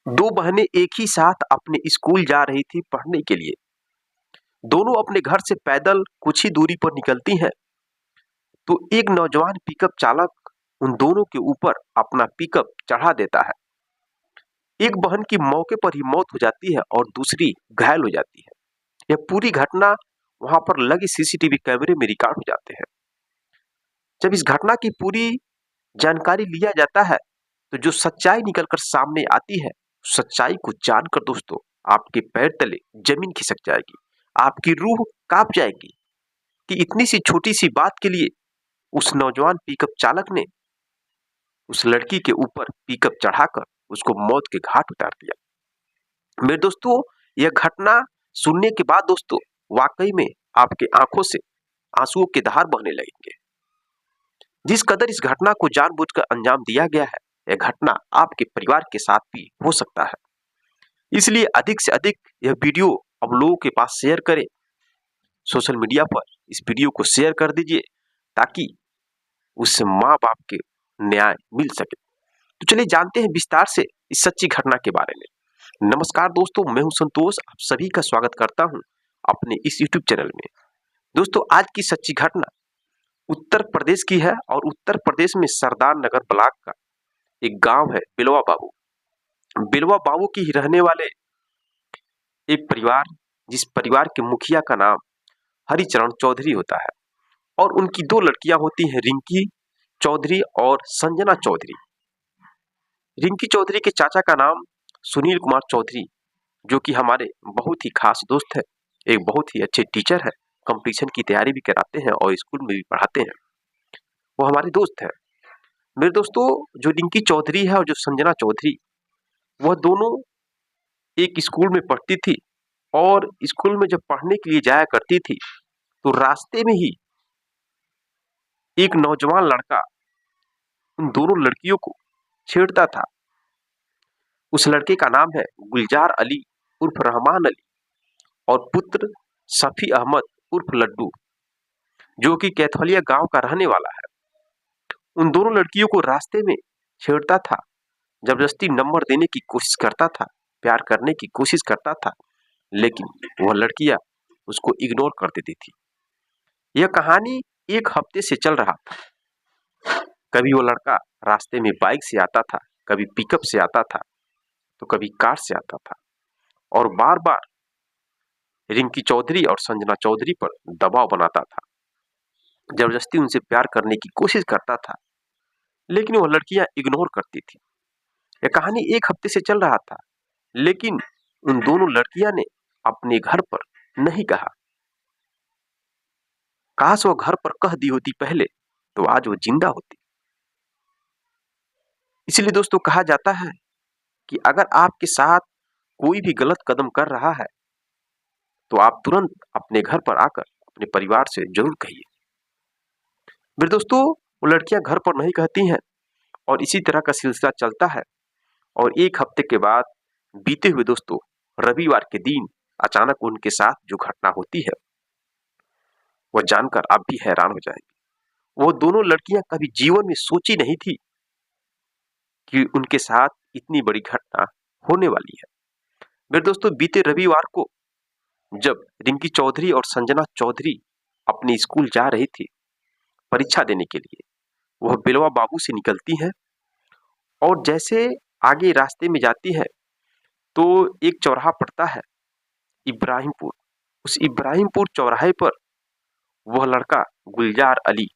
दो बहनें एक ही साथ अपने स्कूल जा रही थी पढ़ने के लिए। दोनों अपने घर से पैदल कुछ ही दूरी पर निकलती हैं, तो एक नौजवान पिकअप चालक उन दोनों के ऊपर अपना पिकअप चढ़ा देता है। एक बहन की मौके पर ही मौत हो जाती है और दूसरी घायल हो जाती है। यह पूरी घटना वहां पर लगे सीसीटीवी कैमरे में रिकॉर्ड हो जाते हैं। जब इस घटना की पूरी जानकारी लिया जाता है, तो जो सच्चाई निकलकर सामने आती है, सच्चाई को जानकर दोस्तों आपके पैर तले जमीन खिसक जाएगी, आपकी रूह कांप जाएगी कि इतनी सी छोटी सी बात के लिए उस नौजवान पिकअप चालक ने उस लड़की के ऊपर पिकअप चढ़ाकर उसको मौत के घाट उतार दिया। मेरे दोस्तों, यह घटना सुनने के बाद दोस्तों वाकई में आपके आंखों से आंसुओं के धार बहने लगेंगे। जिस कदर इस घटना को जानबूझकर अंजाम दिया गया है, यह घटना आपके परिवार के साथ भी हो सकता है। इसलिए अधिक से अधिक यह वीडियो अब लोगों के पास शेयर करें। सोशल मीडिया पर इस वीडियो को शेयर कर दीजिए ताकि उस माँ बाप के न्याय मिल सके। तो चलिए जानते हैं विस्तार से इस सच्ची घटना के बारे में। नमस्कार दोस्तों, मैं हूं संतोष, आप सभी का स्वागत करता हूं अपने इस YouTube चैनल में। दोस्तों, आज की सच्ची घटना उत्तर प्रदेश की है और उत्तर प्रदेश में सरदार नगर ब्लॉक का एक गांव है बिलवा बाबू। बिलवा बाबू की ही रहने वाले एक परिवार, जिस परिवार के मुखिया का नाम हरिचरण चौधरी होता है और उनकी दो लड़कियां होती हैं, रिंकी चौधरी और संजना चौधरी। रिंकी चौधरी के चाचा का नाम सुनील कुमार चौधरी, जो कि हमारे बहुत ही खास दोस्त है, एक बहुत ही अच्छे टीचर है, कंपटीशन की तैयारी भी कराते हैं और स्कूल में भी पढ़ाते हैं। वो हमारे दोस्त हैं। मेरे दोस्तों, जो रिंकी चौधरी है और जो संजना चौधरी, वह दोनों एक स्कूल में पढ़ती थी और स्कूल में जब पढ़ने के लिए जाया करती थी, तो रास्ते में ही एक नौजवान लड़का उन दोनों लड़कियों को छेड़ता था। उस लड़के का नाम है गुलजार अली उर्फ रहमान अली और पुत्र शफी अहमद उर्फ लड्डू, जो कि कैथोलिया गांव का रहने वाला है। उन दोनों लड़कियों को रास्ते में छेड़ता था, जबरदस्ती नंबर देने की कोशिश करता था, प्यार करने की कोशिश करता था, लेकिन वह लड़कियां उसको इग्नोर कर देती थी। यह कहानी एक हफ्ते से चल रहा था। कभी वो लड़का रास्ते में बाइक से आता था, कभी पिकअप से आता था, तो कभी कार से आता था और बार बार रिंकी चौधरी और संजना चौधरी पर दबाव बनाता था, जबरदस्ती उनसे प्यार करने की कोशिश करता था, लेकिन वह लड़कियां इग्नोर करती थी। यह कहानी एक हफ्ते से चल रहा था, लेकिन उन दोनों लड़कियां ने अपने घर पर नहीं कहा। काश वह घर पर कह दी होती पहले, तो आज वो जिंदा होती। इसलिए दोस्तों कहा जाता है कि अगर आपके साथ कोई भी गलत कदम कर रहा है, तो आप तुरंत अपने घर पर आकर अपने परिवार से जरूर कहिए। मेरे दोस्तों, वो लड़कियां घर पर नहीं कहती हैं और इसी तरह का सिलसिला चलता है और एक हफ्ते के बाद बीते हुए दोस्तों रविवार के दिन अचानक उनके साथ जो घटना होती है, वह जानकर आप भी हैरान हो जाएंगे। वो दोनों लड़कियां कभी जीवन में सोची नहीं थी कि उनके साथ इतनी बड़ी घटना होने वाली है। मेरे दोस्तों, बीते रविवार को जब रिंकी चौधरी और संजना चौधरी अपने स्कूल जा रही थी परीक्षा देने के लिए, वह बिलवा बाबू से निकलती हैं और जैसे आगे रास्ते में जाती है, तो एक चौराहा पड़ता है इब्राहिमपुर। उस इब्राहिमपुर चौराहे पर वह लड़का गुलजार अली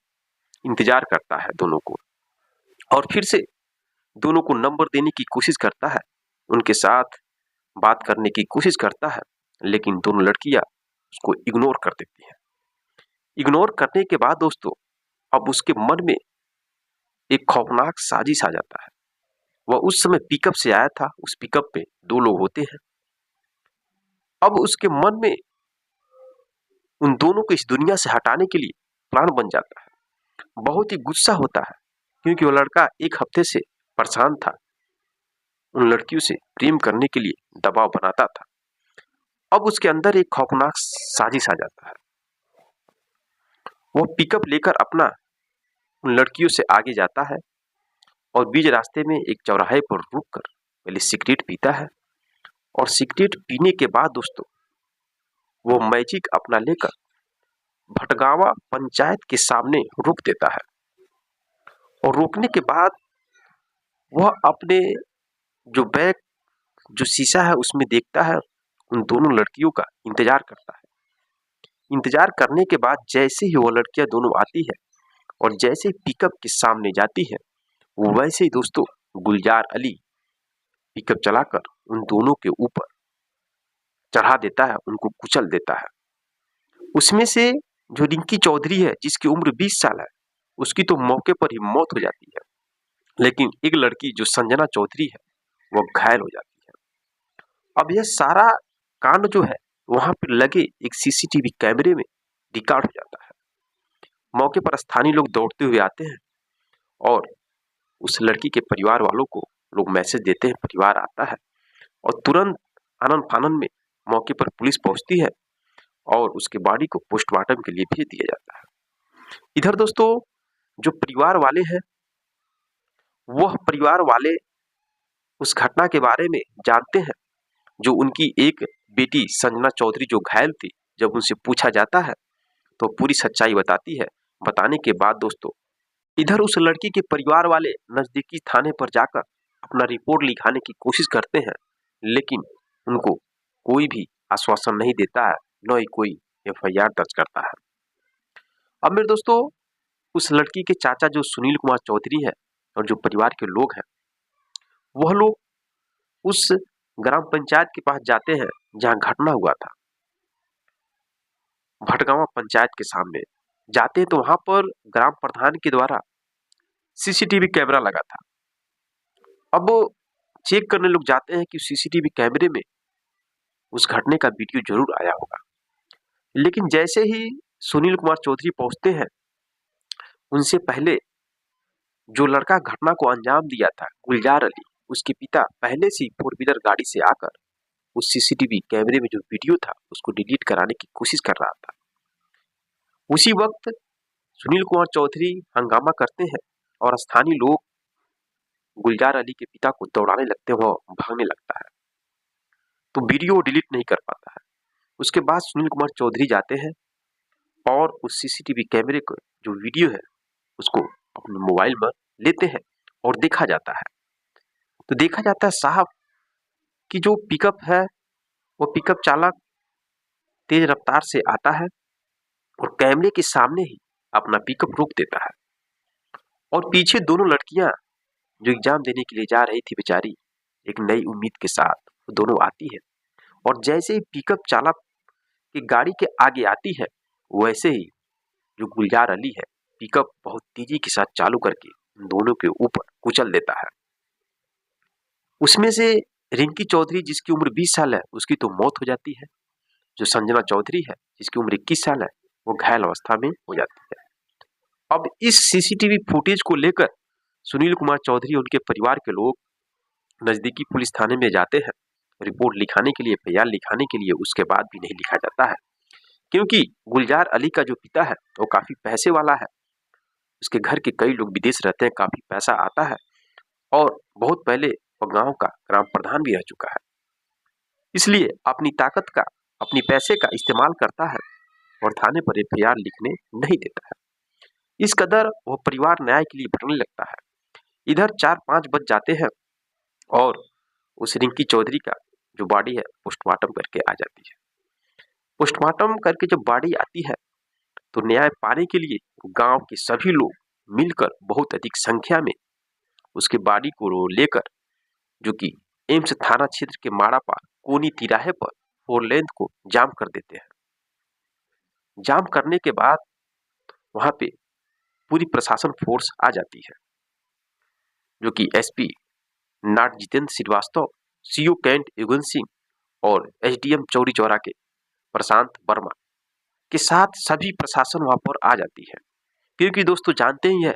इंतजार करता है दोनों को और फिर से दोनों को नंबर देने की कोशिश करता है, उनके साथ बात करने की कोशिश करता है, लेकिन दोनों लड़कियां उसको इग्नोर कर देती हैं। इग्नोर करने के बाद दोस्तों अब उसके मन में एक खौफनाक साजिश आ जाता है। वह उस समय पिकअप से आया था, उस पिकअप पे दो लोग होते हैं। अब उसके मन में उन दोनों को इस दुनिया से हटाने के लिए प्लान बन जाता है। बहुत ही गुस्सा होता है क्योंकि वो लड़का एक हफ्ते से परेशान था, उन लड़कियों से प्रेम करने के लिए दबाव बनाता था। अब उसके अंदर एक खौफनाक साजिश आ जाता है। वह पिकअप लेकर अपना उन लड़कियों से आगे जाता है और बीच रास्ते में एक चौराहे पर रुककर पहले सिगरेट पीता है और सिगरेट पीने के बाद दोस्तों वो मैजिक अपना लेकर भटगांवा पंचायत के सामने रोक देता है और रोकने के बाद वह अपने जो बैग जो शीशा है उसमें देखता है, उन दोनों लड़कियों का इंतजार करता है। इंतजार करने के बाद जैसे ही वो लड़कियां दोनों आती है और जैसे ही पिकअप के सामने जाती है, वैसे ही दोस्तों गुलजार अली पिकअप चलाकर उन दोनों के ऊपर चढ़ा देता है, उनको कुचल देता है। उसमें से जो रिंकी चौधरी है जिसकी उम्र 20 साल है, उसकी तो मौके पर ही मौत हो जाती है, लेकिन एक लड़की जो संजना चौधरी है वो घायल हो जाती है। अब यह सारा कांड जो है वहां पर लगे एक सीसीटीवी कैमरे में रिकॉर्ड हो जाता है। मौके पर स्थानीय लोग दौड़ते हुए आते हैं और उस लड़की के परिवार वालों को लोग मैसेज देते हैं, परिवार आता है और तुरंत आनन फानन में मौके पर पुलिस पहुंचती है और उसके बॉडी को पोस्टमार्टम के लिए भेज दिया जाता है। इधर दोस्तों जो परिवार वाले हैं, वह परिवार वाले उस घटना के बारे में जानते हैं। जो उनकी एक बेटी संजना चौधरी जो घायल थी, जब उनसे पूछा जाता है तो पूरी सच्चाई बताती है। बताने के बाद दोस्तों इधर उस लड़की के परिवार वाले नजदीकी थाने पर जाकर अपना रिपोर्ट लिखाने की कोशिश करते हैं, लेकिन उनको कोई भी आश्वासन नहीं देता है, न ही कोई एफआईआर दर्ज करता है। अब मेरे दोस्तों उस लड़की के चाचा जो सुनील कुमार चौधरी है और जो परिवार के लोग हैं, वह लोग उस ग्राम पंचायत के पास जाते हैं जहां घटना हुआ था, भटगांवा पंचायत के सामने जाते हैं तो वहां पर ग्राम प्रधान के द्वारा सीसीटीवी कैमरा लगा था। अब चेक करने लोग जाते हैं कि सीसीटीवी कैमरे में उस घटने का वीडियो जरूर आया होगा, लेकिन जैसे ही सुनील कुमार चौधरी पहुंचते हैं, उनसे पहले जो लड़का घटना को अंजाम दिया था गुलजार अली, उसके पिता पहले से ही 4 व्हीलर गाड़ी से आकर उस सीसीटीवी कैमरे में जो वीडियो था उसको डिलीट कराने की कोशिश कर रहा था। उसी वक्त सुनील कुमार चौधरी हंगामा करते हैं और स्थानीय लोग गुलजार अली के पिता को दौड़ाने लगते हैं, वो भागने लगता है तो वीडियो डिलीट नहीं कर पाता है। उसके बाद सुनील कुमार चौधरी जाते हैं और उस सीसीटीवी कैमरे को जो वीडियो है उसको अपने मोबाइल में लेते हैं और देखा जाता है तो देखा जाता है साहब कि जो पिकअप है वो पिकअप चालक तेज रफ्तार से आता है और कैमरे के सामने ही अपना पिकअप रोक देता है और पीछे दोनों लड़कियां जो एग्जाम देने के लिए जा रही थी बेचारी, एक नई उम्मीद के साथ वो दोनों आती है और जैसे ही पिकअप चालक की गाड़ी के आगे आती है, वैसे ही जो गुलजार अली है पिकअप बहुत तेजी के साथ चालू करके उन दोनों के ऊपर कुचल देता है। उसमें से रिंकी चौधरी जिसकी उम्र 20 साल है उसकी तो मौत हो जाती है, जो संजना चौधरी है जिसकी उम्र 21 साल है वो घायल अवस्था में हो जाती है। अब इस सीसीटीवी फुटेज को लेकर सुनील कुमार चौधरी और उनके परिवार के लोग नजदीकी पुलिस थाने में जाते हैं रिपोर्ट लिखाने के लिए, एफआईआर लिखाने के लिए। उसके बाद भी नहीं लिखा जाता है क्योंकि गुलजार अली का जो पिता है वो काफी पैसे वाला है, उसके घर के कई लोग विदेश रहते हैं, काफी पैसा आता है और बहुत पहले वो गांव का ग्राम प्रधान भी रह चुका है, इसलिए अपनी ताकत का, अपनी पैसे का इस्तेमाल करता है और थाने पर एफआईआर लिखने नहीं देता है। इस कदर वह परिवार न्याय के लिए भटकने लगता है। इधर 4-5 बज जाते हैं और उस रिंकी चौधरी का जो बॉडी है पोस्टमार्टम करके आ जाती है। पोस्टमार्टम करके जब बॉडी आती है तो न्याय पाने के लिए गांव के सभी लोग मिलकर बहुत अधिक संख्या में उसके बॉडी को लेकर, जो कि एम्स थाना क्षेत्र के माड़ा पार कोनी तिराहे पर 4 लेन को जाम कर देते हैं। जाम करने के बाद वहां पे पूरी प्रशासन फोर्स आ जाती है, जो कि एसपी नाट जितेंद्र श्रीवास्तव, सीओ कैंट युगन सिंह और एसडीएम चौरी चौरा के प्रशांत वर्मा के साथ सभी प्रशासन वहां पर आ जाती है। क्योंकि दोस्तों जानते ही है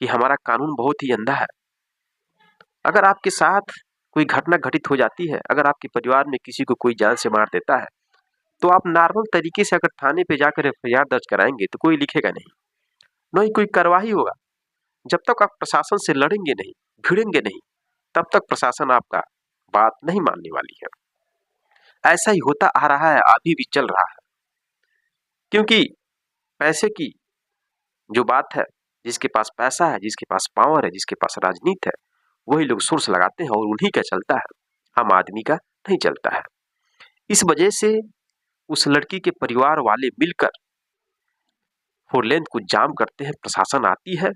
कि हमारा कानून बहुत ही अंधा है। अगर आपके साथ कोई घटना घटित हो जाती है, अगर आपके परिवार में किसी को कोई जान से मार देता है, तो आप नॉर्मल तरीके से अगर थाने पे जाकर एफआईआर दर्ज कराएंगे तो कोई लिखेगा नहीं, न ही कोई कार्रवाई होगा। जब तक आप प्रशासन से लड़ेंगे नहीं, भिड़ेंगे नहीं, तब तक प्रशासन आपका बात नहीं मानने वाली है। ऐसा ही होता आ रहा है, अभी भी चल रहा है, क्योंकि पैसे की जो बात है, जिसके पास पैसा है, जिसके पास पावर है, जिसके पास राजनीति है, वही लोग सोर्स लगाते हैं और उन्हीं का चलता है, आम आदमी का नहीं चलता है। इस वजह से उस लड़की के परिवार वाले मिलकर 4 लेन को जाम करते हैं। प्रशासन आती है,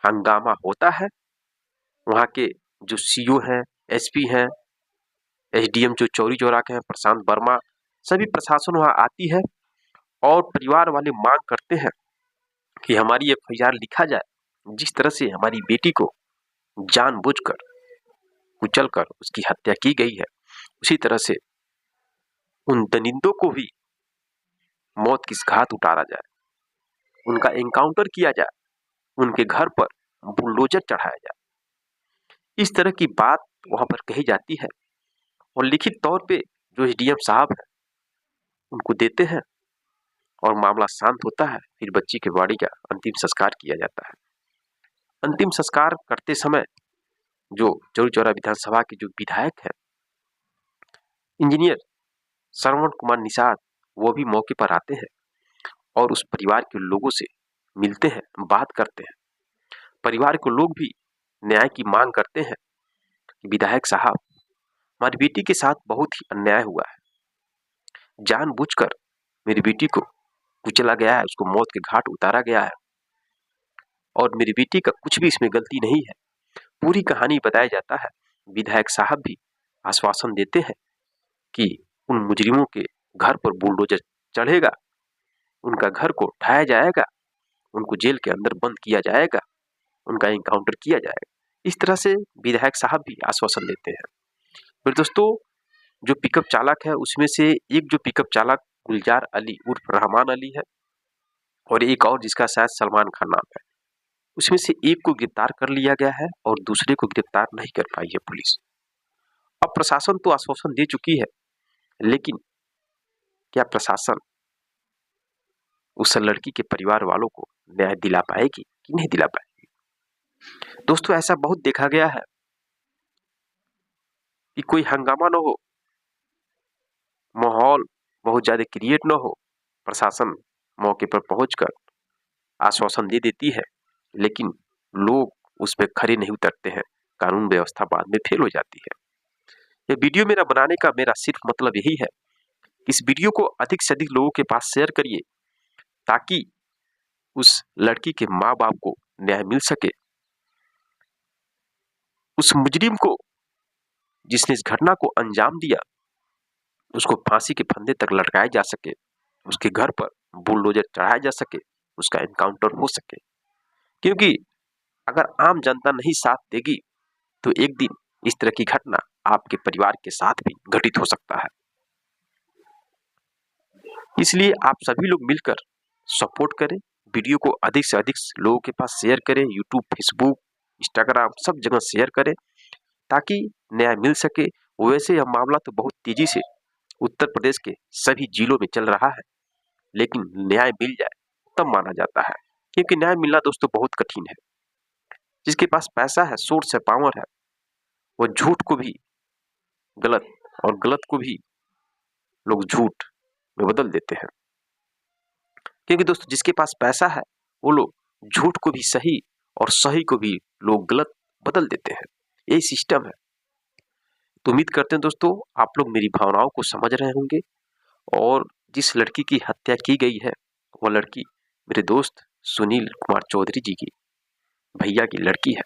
हंगामा होता है, वहां के जो सीओ हैं, एसपी हैं, एसडीएम जो चौरी चौरा के हैं, प्रशांत वर्मा, सभी प्रशासन वहां आती है और परिवार वाले मांग करते हैं कि हमारी एफआईआर लिखा जाए। जिस तरह से हमारी बेटी को जानबूझकर कुचलकर उसकी हत्या की गई है, उसी तरह से उन दरिंदों को भी मौत की घात उतारा जाए, उनका एनकाउंटर किया जाए, उनके घर पर बुलडोजर चढ़ाया जाए। इस तरह की बात वहां पर कही जाती है और लिखित तौर पे जो एसडीएम साहब है उनको देते हैं और मामला शांत होता है। फिर बच्ची के बॉडी का अंतिम संस्कार किया जाता है। अंतिम संस्कार करते समय जो चौरी चौरा विधानसभा के जो विधायक हैं, इंजीनियर श्रवण कुमार निषाद, वो भी मौके पर आते हैं और उस परिवार के लोगों से मिलते हैं, बात करते हैं। परिवार के लोग भी न्याय की मांग करते हैं कि विधायक साहब, हमारी बेटी के साथ बहुत ही अन्याय हुआ है, जानबूझकर मेरी बेटी को कुचला गया है, उसको मौत के घाट उतारा गया है और मेरी बेटी का कुछ भी इसमें गलती नहीं है। पूरी कहानी बताया जाता है। विधायक साहब भी आश्वासन देते हैं कि उन मुजरिमों के घर पर बुलडोजर चढ़ेगा, उनका घर को ढाया जाएगा, उनको जेल के अंदर बंद किया जाएगा, उनका एनकाउंटर किया जाएगा। इस तरह से विधायक साहब भी आश्वासन देते हैं। फिर दोस्तों, जो पिकअप चालक है उसमें से एक जो पिकअप चालक गुलजार अली उर्फ रहमान अली है और एक और जिसका शायद सलमान खान नाम है, उसमें से एक को गिरफ्तार कर लिया गया है और दूसरे को गिरफ्तार नहीं कर पाई है पुलिस। अब प्रशासन तो आश्वासन दे चुकी है, लेकिन क्या प्रशासन उस लड़की के परिवार वालों को न्याय दिला पाएगी कि नहीं दिला पाएगी? दोस्तों, ऐसा बहुत देखा गया है कि कोई हंगामा न हो, माहौल बहुत ज्यादा क्रिएट न हो, प्रशासन मौके पर पहुंचकर आश्वासन दे देती है, लेकिन लोग उस पर खड़े नहीं उतरते हैं, कानून व्यवस्था बाद में फेल हो जाती है। यह वीडियो मेरा बनाने का मेरा सिर्फ मतलब यही है, इस वीडियो को अधिक से अधिक लोगों के पास शेयर करिए ताकि उस लड़की के माँ बाप को न्याय मिल सके, उस मुजरिम को जिसने इस घटना को अंजाम दिया उसको फांसी के फंदे तक लटकाया जा सके, उसके घर पर बुलडोजर चढ़ाया जा सके, उसका एनकाउंटर हो सके। क्योंकि अगर आम जनता नहीं साथ देगी तो एक दिन इस तरह की घटना आपके परिवार के साथ भी घटित हो सकता है। इसलिए आप सभी लोग मिलकर सपोर्ट करें, वीडियो को अधिक से अधिक लोगों के पास शेयर करें, यूट्यूब, फेसबुक, इंस्टाग्राम सब जगह शेयर करें ताकि न्याय मिल सके। वैसे यह मामला तो बहुत तेजी से उत्तर प्रदेश के सभी जिलों में चल रहा है, लेकिन न्याय मिल जाए तब माना जाता है, क्योंकि न्याय मिलना दोस्तों बहुत कठिन है। जिसके पास पैसा है, सोर्स है, पावर है, वो झूठ को भी गलत और गलत को भी लोग झूठ में बदल देते हैं। क्योंकि दोस्तों, जिसके पास पैसा है वो लोग झूठ को भी सही और सही को भी लोग गलत बदल देते हैं। यही सिस्टम है। तो उम्मीद करते हैं दोस्तों आप लोग मेरी भावनाओं को समझ रहे होंगे और जिस लड़की की हत्या की गई है वह लड़की मेरे दोस्त सुनील कुमार चौधरी जी की भैया की लड़की है,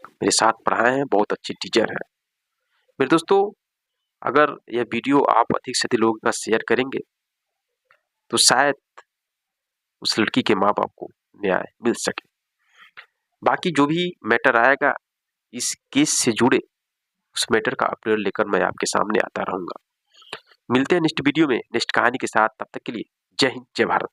मेरे साथ पढ़ाए हैं, बहुत अच्छी टीचर है। मेरे दोस्तों, अगर यह वीडियो आप अधिक से अधिक लोगों के पास शेयर करेंगे तो शायद उस लड़की के माँ बाप को न्याय मिल सके। बाकी जो भी मैटर आएगा इस केस से जुड़े, उस मैटर का अपडेट लेकर मैं आपके सामने आता रहूंगा। मिलते हैं नेक्स्ट वीडियो में नेक्स्ट कहानी के साथ। तब तक के लिए जय हिंद, जय भारत।